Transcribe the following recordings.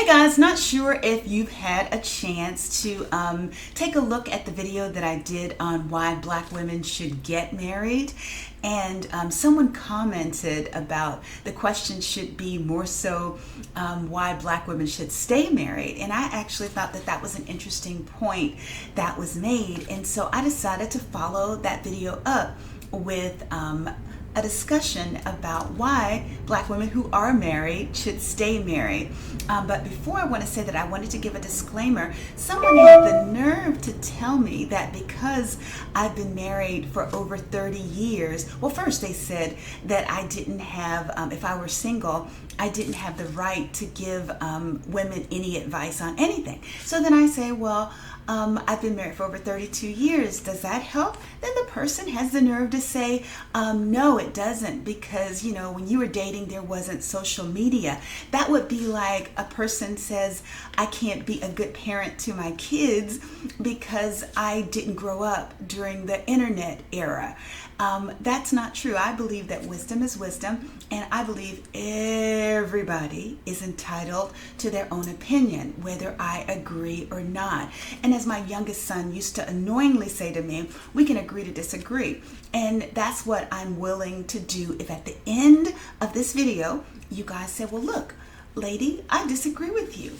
Hey guys, not sure if you've had a chance to take a look at the video that I did on why black women should get married. And someone commented about the question should be more so why black women should stay married. And I actually thought that that was an interesting point that was made. And so I decided to follow that video up with a discussion about why black women who are married should stay married. But before I want to say that, I wanted to give a disclaimer. Someone had the nerve to tell me that because I've been married for over 30 years, well, first they said that I didn't have, if I were single, I didn't have the right to give women any advice on anything. So then I say, well, I've been married for over 32 years. Does that help? Then the person has the nerve to say, no, it doesn't, because, you know, when you were dating, there wasn't social media. That would be like a person says, I can't be a good parent to my kids because I didn't grow up during the internet era. That's not true. I believe that wisdom is wisdom, and I believe everybody is entitled to their own opinion, whether I agree or not. And as my youngest son used to annoyingly say to me, we can agree to disagree. And that's what I'm willing to do if at the end of this video, you guys say, well, look, lady, I disagree with you.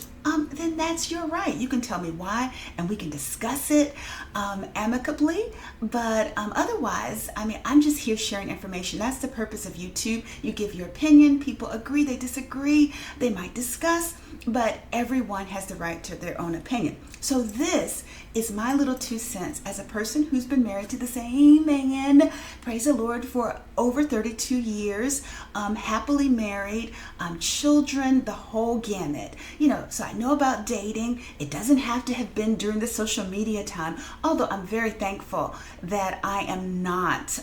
Then that's your right. You can tell me why, and we can discuss it amicably. But otherwise, I mean, I'm just here sharing information. That's the purpose of YouTube. You give your opinion. People agree, they disagree, they might discuss, but everyone has the right to their own opinion. So this is my little 2 cents as a person who's been married to the same man, praise the Lord, for over 32 years, happily married, children, the whole gamut. You know, so I know about dating. It doesn't have to have been during the social media time, although I'm very thankful that I am not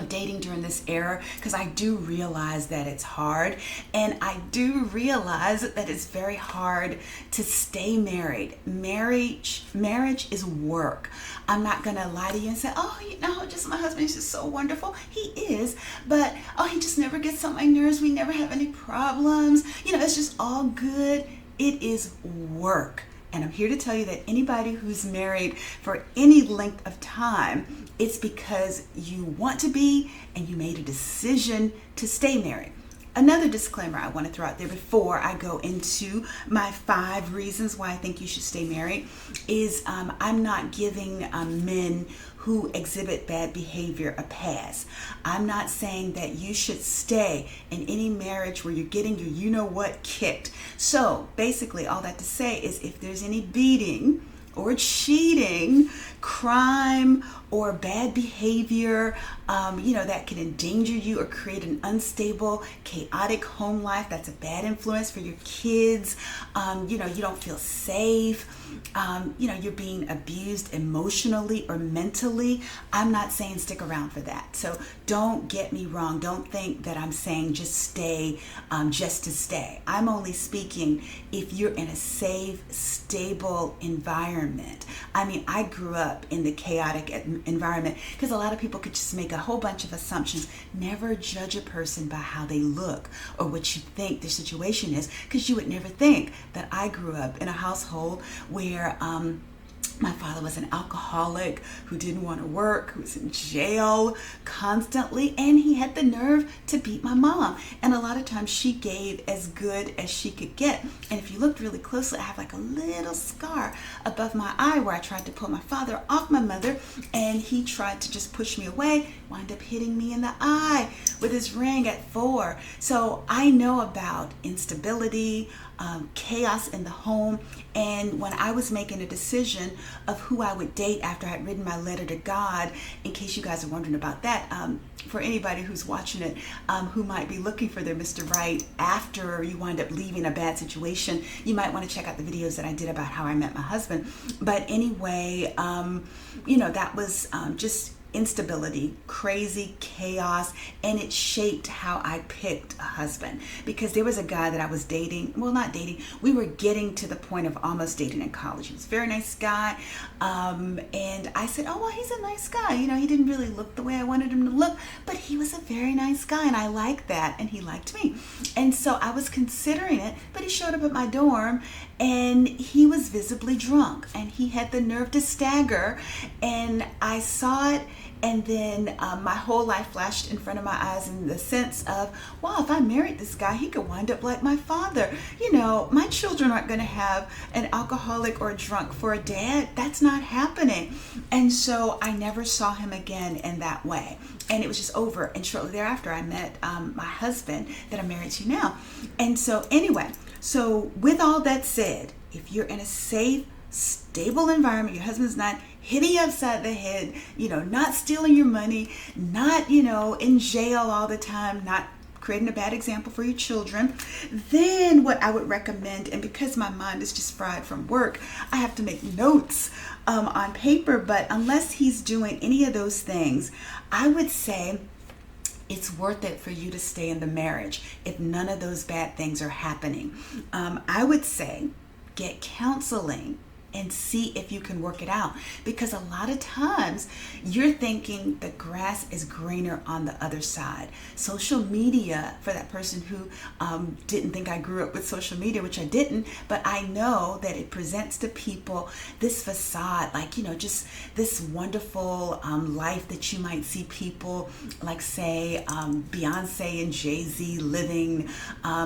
dating during this era, because I do realize that it's hard, and I do realize that it's very hard to stay married. Marriage is work. I'm not gonna lie to you and say, oh, just my husband is just so wonderful. He is, but he just never gets on my nerves. We never have any problems. It's just all good. It is work. And I'm here to tell you that anybody who's married for any length of time, it's because you want to be and you made a decision to stay married. Another disclaimer I want to throw out there before I go into my 5 reasons why I think you should stay married is I'm not giving men who exhibit bad behavior a pass. I'm not saying that you should stay in any marriage where you're getting your you-know-what kicked. So basically all that to say is if there's any beating or cheating, crime, or bad behavior, that can endanger you or create an unstable, chaotic home life. That's a bad influence for your kids. You don't feel safe. You're being abused emotionally or mentally. I'm not saying stick around for that. So don't get me wrong. Don't think that I'm saying just stay, just to stay. I'm only speaking if you're in a safe, stable environment. I mean, I grew up in the chaotic environment because a lot of people could just make a whole bunch of assumptions. Never judge a person by how they look or what you think their situation is, because you would never think that I grew up in a household where my father was an alcoholic who didn't want to work, who was in jail constantly, and he had the nerve to beat my mom. And a lot of times she gave as good as she could get. And if you looked really closely, I have like a little scar above my eye where I tried to pull my father off my mother, and he tried to just push me away, wound up hitting me in the eye with his ring at 4. So I know about instability, chaos in the home. And when I was making a decision of who I would date after I had written my letter to God, in case you guys are wondering about that, for anybody who's watching it, who might be looking for their Mr. Right after you wind up leaving a bad situation, you might want to check out the videos that I did about how I met my husband. But anyway, that was just instability, crazy chaos, and it shaped how I picked a husband. Because there was a guy that I was dating, well, not dating, we were getting to the point of almost dating in college. He was a very nice guy, and I said, oh, well, he's a nice guy. You know, he didn't really look the way I wanted him to look, but he was a very nice guy, and I liked that, and he liked me. And so I was considering it, but he showed up at my dorm, and he was visibly drunk, and he had the nerve to stagger, and I saw it. And then my whole life flashed in front of my eyes in the sense of, wow, if I married this guy, he could wind up like my father. You know, my children aren't going to have an alcoholic or a drunk for a dad. That's not happening. And so I never saw him again in that way. And it was just over. And shortly thereafter, I met my husband that I'm married to now. And so anyway, so with all that said, if you're in a safe, stable environment, your husband's not hitting you upside the head, you know, not stealing your money, not, you know, in jail all the time, not creating a bad example for your children, then what I would recommend, and because my mind is just fried from work, I have to make notes on paper, but unless he's doing any of those things, I would say it's worth it for you to stay in the marriage if none of those bad things are happening. I would say get counseling and see if you can work it out, because a lot of times you're thinking the grass is greener on the other side. Social media, for that person who didn't think I grew up with social media, which I didn't, but I know that it presents to people this facade, like, you know, just this wonderful life that you might see people like, say, Beyonce and Jay-Z living,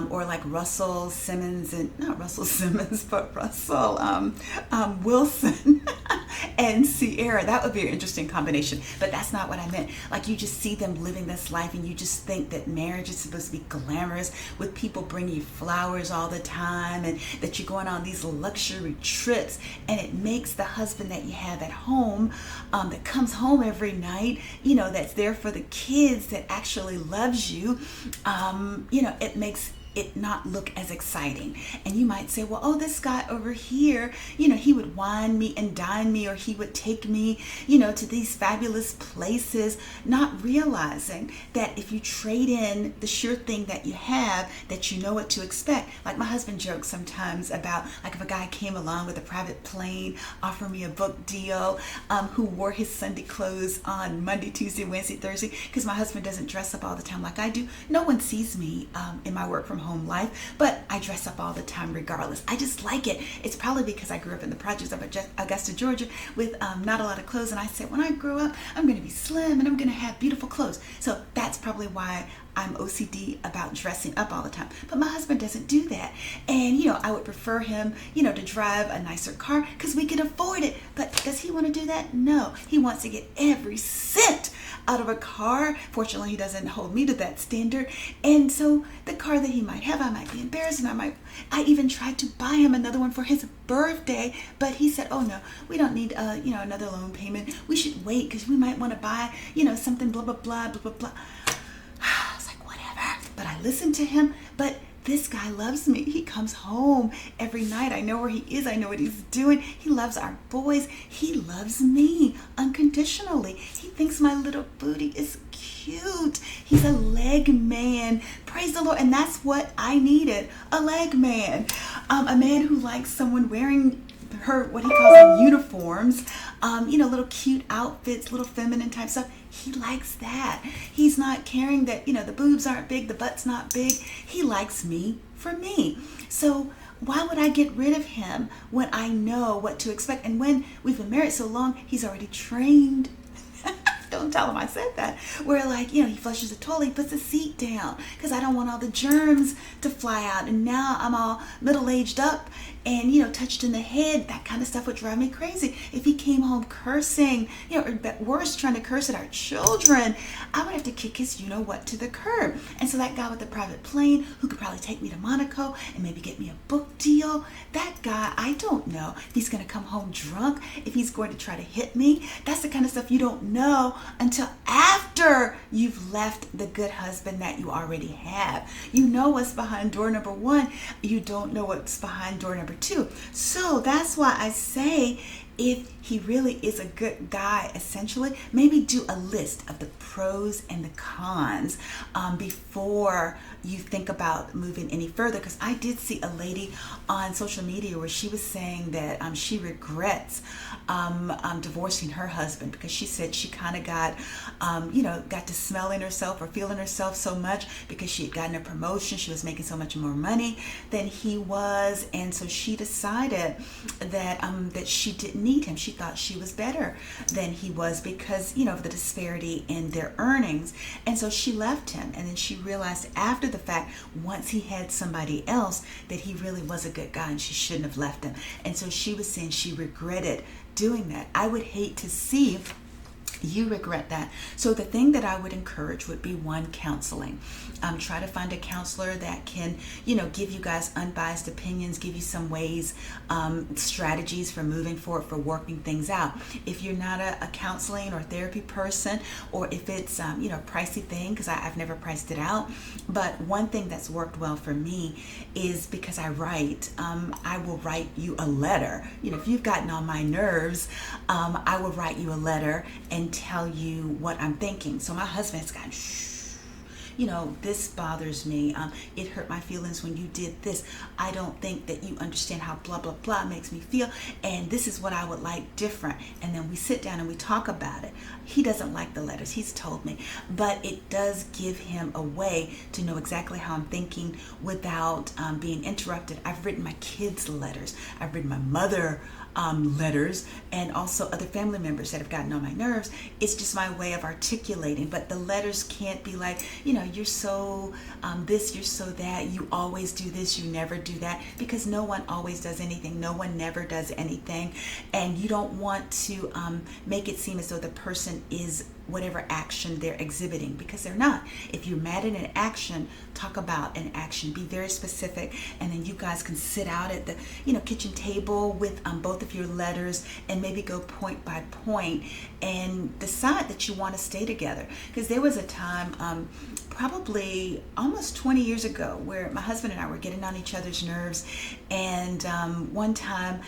or like Russell Simmons, and not Russell Simmons, but Russell Wilson and Ciara. That would be an interesting combination, but that's not what I meant. Like, you just see them living this life and you just think that marriage is supposed to be glamorous, with people bringing you flowers all the time, and that you're going on these luxury trips, and it makes the husband that you have at home, that comes home every night, you know, that's there for the kids, that actually loves you, you know, it makes it not look as exciting. And you might say, well, oh, this guy over here, you know, he would wine me and dine me, or he would take me, you know, to these fabulous places, not realizing that if you trade in the sure thing that you have, that you know what to expect. Like, my husband jokes sometimes about, like, if a guy came along with a private plane, offer me a book deal, who wore his Sunday clothes on Monday, Tuesday, Wednesday, Thursday, because my husband doesn't dress up all the time like I do. No one sees me in my work from home life, but I dress up all the time regardless. I just like it. It's probably because I grew up in the projects of Augusta, Georgia, with not a lot of clothes, and I said, when I grow up, I'm going to be slim and I'm going to have beautiful clothes. So that's probably why I'm OCD about dressing up all the time. But my husband doesn't do that. And, you know, I would prefer him, you know, to drive a nicer car because we can afford it. But does he want to do that? No. He wants to get every cent out of a car. Fortunately, he doesn't hold me to that standard. And so the car that he might have, I might be embarrassed, and I even tried to buy him another one for his birthday, but he said, oh no, we don't need you know, another loan payment. We should wait because we might want to buy, you know, something blah blah blah blah blah blah. I was like, whatever. But I listened to him. But this guy loves me. He comes home every night. I know where he is. I know what he's doing. He loves our boys. He loves me unconditionally. He thinks my little booty is cute. He's a leg man. Praise the Lord. And that's what I needed. A leg man. A man who likes someone wearing what he calls them uniforms, you know, little cute outfits, little feminine type stuff. He likes that. He's not caring that, you know, the boobs aren't big, the butt's not big. He likes me for me. So why would I get rid of him when I know what to expect? And when we've been married so long, he's already trained. Don't tell him I said that. Where, like, you know, he flushes the toilet, he puts the seat down because I don't want all the germs to fly out. And now I'm all middle-aged up and, you know, touched in the head. That kind of stuff would drive me crazy. If he came home cursing, you know, or worse, trying to curse at our children, I would have to kick his you-know-what to the curb. And so that guy with the private plane who could probably take me to Monaco and maybe get me a book deal, that guy, I don't know if he's going to come home drunk, if he's going to try to hit me. That's the kind of stuff you don't know until after after you've left the good husband that you already have. You know what's behind door number one. You don't know what's behind door number two. So that's why I say, if he really is a good guy, essentially, maybe do a list of the pros and the cons before you think about moving any further. Because I did see a lady on social media where she was saying that she regrets divorcing her husband, because she said she kind of got to smelling herself or feeling herself so much because she had gotten a promotion. She was making so much more money than he was, and so she decided that she didn't need him. She thought she was better than he was because of the disparity in their earnings, and so she left him. And then she realized after the fact, once he had somebody else, that he really was a good guy and she shouldn't have left him. And so she was saying she regretted doing that. I would hate to see you regret that. So the thing that I would encourage would be, one, counseling. Try to find a counselor that can, give you guys unbiased opinions, give you some ways, strategies for moving forward, for working things out. If you're not a counseling or therapy person, or if it's, a pricey thing, because I've never priced it out. But one thing that's worked well for me is, because I write, I will write you a letter. If you've gotten on my nerves, I will write you a letter and tell you what I'm thinking. So my husband's gone, this bothers me. It hurt my feelings when you did this. I don't think that you understand how blah, blah, blah makes me feel. And this is what I would like different. And then we sit down and we talk about it. He doesn't like the letters, he's told me. But it does give him a way to know exactly how I'm thinking without being interrupted. I've written my kids letters. I've written my mother letters, and also other family members that have gotten on my nerves. It's just my way of articulating. But the letters can't be like, you're so this, you're so that, you always do this, you never do that, because no one always does anything. No one never does anything. And you don't want to make it seem as though the person is whatever action they're exhibiting, because they're not. If you're mad at an action, talk about an action, be very specific, and then you guys can sit out at the kitchen table with both of your letters and maybe go point by point and decide that you want to stay together. Because there was a time probably almost 20 years ago where my husband and I were getting on each other's nerves, and one time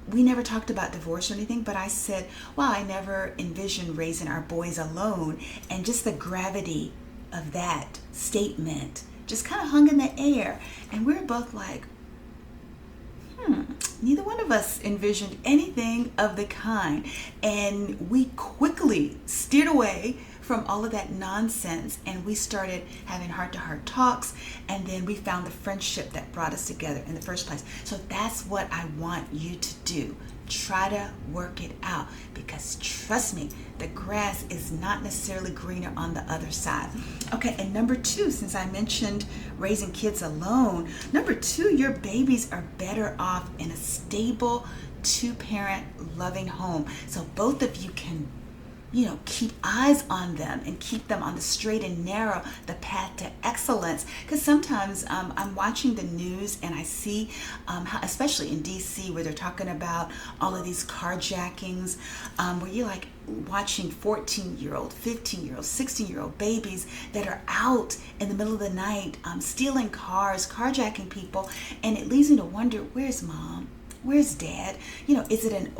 we never talked about divorce or anything, but I said, well, I never envisioned raising our boys alone. And just the gravity of that statement just kind of hung in the air, and we were both like, neither one of us envisioned anything of the kind. And we quickly steered away from all of that nonsense, and we started having heart-to-heart talks, and then we found the friendship that brought us together in the first place. So that's what I want you to do. Try to work it out, because trust me, the grass is not necessarily greener on the other side. Okay, and number two, since I mentioned raising kids alone, number two, your babies are better off in a stable, two-parent, loving home. So both of you can keep eyes on them and keep them on the straight and narrow, the path to excellence. Because sometimes I'm watching the news and I see, how, especially in DC, where they're talking about all of these carjackings, where you're like watching 14-year-old, 15-year-old, 16-year-old babies that are out in the middle of the night, stealing cars, carjacking people, and it leaves me to wonder, where's mom? Where's dad? Is it an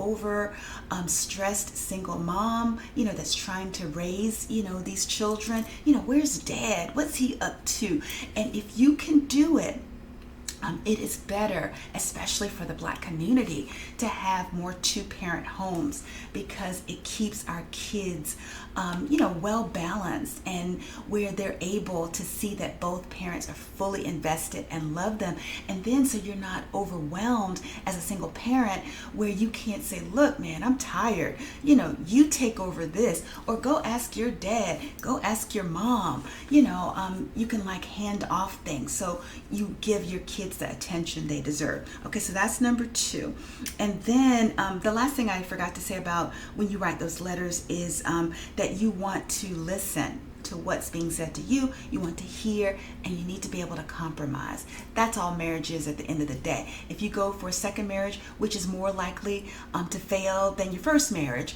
stressed single mom, that's trying to raise, these children? Where's dad? What's he up to? And if you can do it, it is better, especially for the Black community, to have more two-parent homes, because it keeps our kids, well balanced, and where they're able to see that both parents are fully invested and love them. And then so you're not overwhelmed as a single parent, where you can't say, look, man, I'm tired. You take over this, or go ask your dad, go ask your mom. You can hand off things, so you give your kids the attention they deserve. Okay, so that's number two. And then the last thing I forgot to say about when you write those letters is that you want to listen to what's being said to you. You want to hear, and you need to be able to compromise. That's all marriage is at the end of the day. If you go for a second marriage, which is more likely to fail than your first marriage,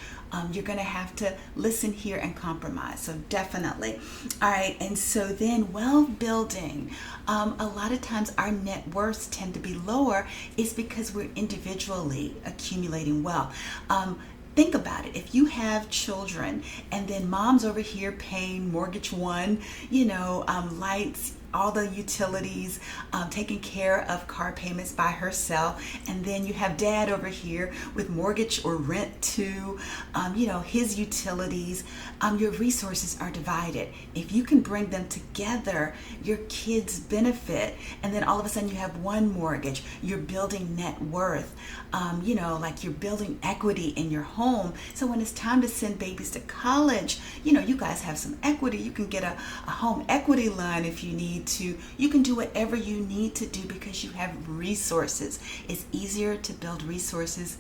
you're going to have to listen, hear, and compromise. So definitely. All right. And so then wealth building. A lot of times our net worths tend to be lower is because we're individually accumulating wealth. Think about it. If you have children and then mom's over here paying mortgage one, lights, all the utilities, taking care of car payments by herself, and then you have dad over here with mortgage or rent too, his utilities, your resources are divided. If you can bring them together, your kids benefit, and then all of a sudden you have one mortgage, you're building net worth, like you're building equity in your home. So when it's time to send babies to college, you guys have some equity. You can get a home equity line if you need to. You can do whatever you need to do because you have resources. It's easier to build resources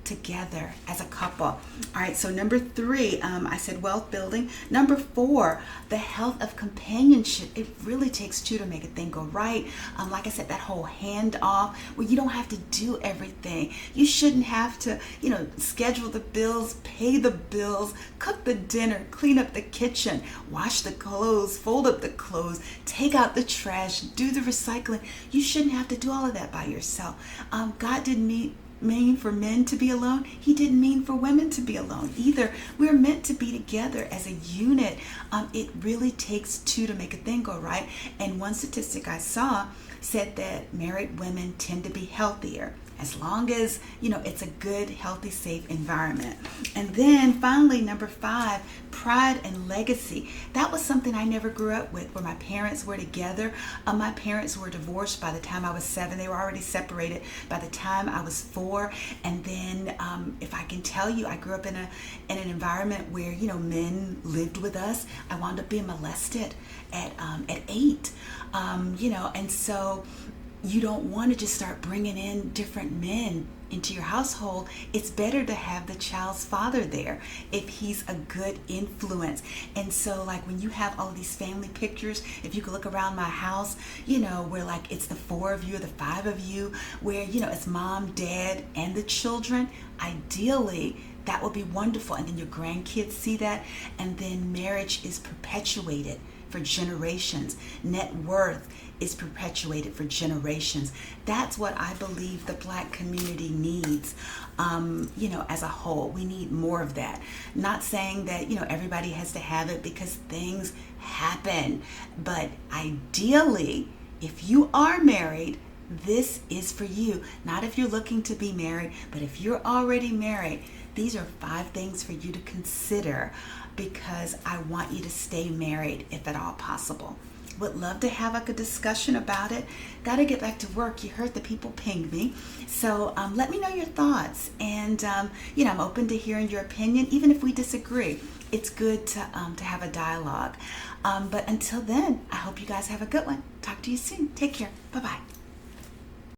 together as a couple. All right, so number 3, I said wealth building. Number 4, the health of companionship. It really takes two to make a thing go right. Like I said, that whole handoff where you don't have to do everything. You shouldn't have to, schedule the bills, pay the bills, cook the dinner, clean up the kitchen, wash the clothes, fold up the clothes, take out the trash, do the recycling. You shouldn't have to do all of that by yourself. God didn't mean for men to be alone. He didn't mean for women to be alone either. We're meant to be together as a unit. It really takes two to make a thing go right. And one statistic I saw said that married women tend to be healthier as long as, it's a good, healthy, safe environment. And then finally, number 5, pride and legacy. That was something I never grew up with, where my parents were together. My parents were divorced by the time I was 7. They were already separated by the time I was 4. And then, if I can tell you, I grew up in an environment where, men lived with us. I wound up being molested at 8. And so you don't want to just start bringing in different men into your household. It's better to have the child's father there if he's a good influence. And so like when you have all of these family pictures, if you could look around my house, where like it's the 4 of you or the 5 of you, where it's mom, dad, and the children, ideally that would be wonderful. And then your grandkids see that, and then marriage is perpetuated for generations. Net worth is perpetuated for generations. That's what I believe the Black community needs, as a whole. We need more of that. Not saying that, everybody has to have it, because things happen. But ideally, if you are married, this is for you. Not if you're looking to be married, but if you're already married, these are 5 things for you to consider, because I want you to stay married if at all possible. Would love to have like a discussion about it. Got to get back to work. You heard the people ping me. So let me know your thoughts. And, I'm open to hearing your opinion, even if we disagree. It's good to have a dialogue. But until then, I hope you guys have a good one. Talk to you soon. Take care. Bye-bye.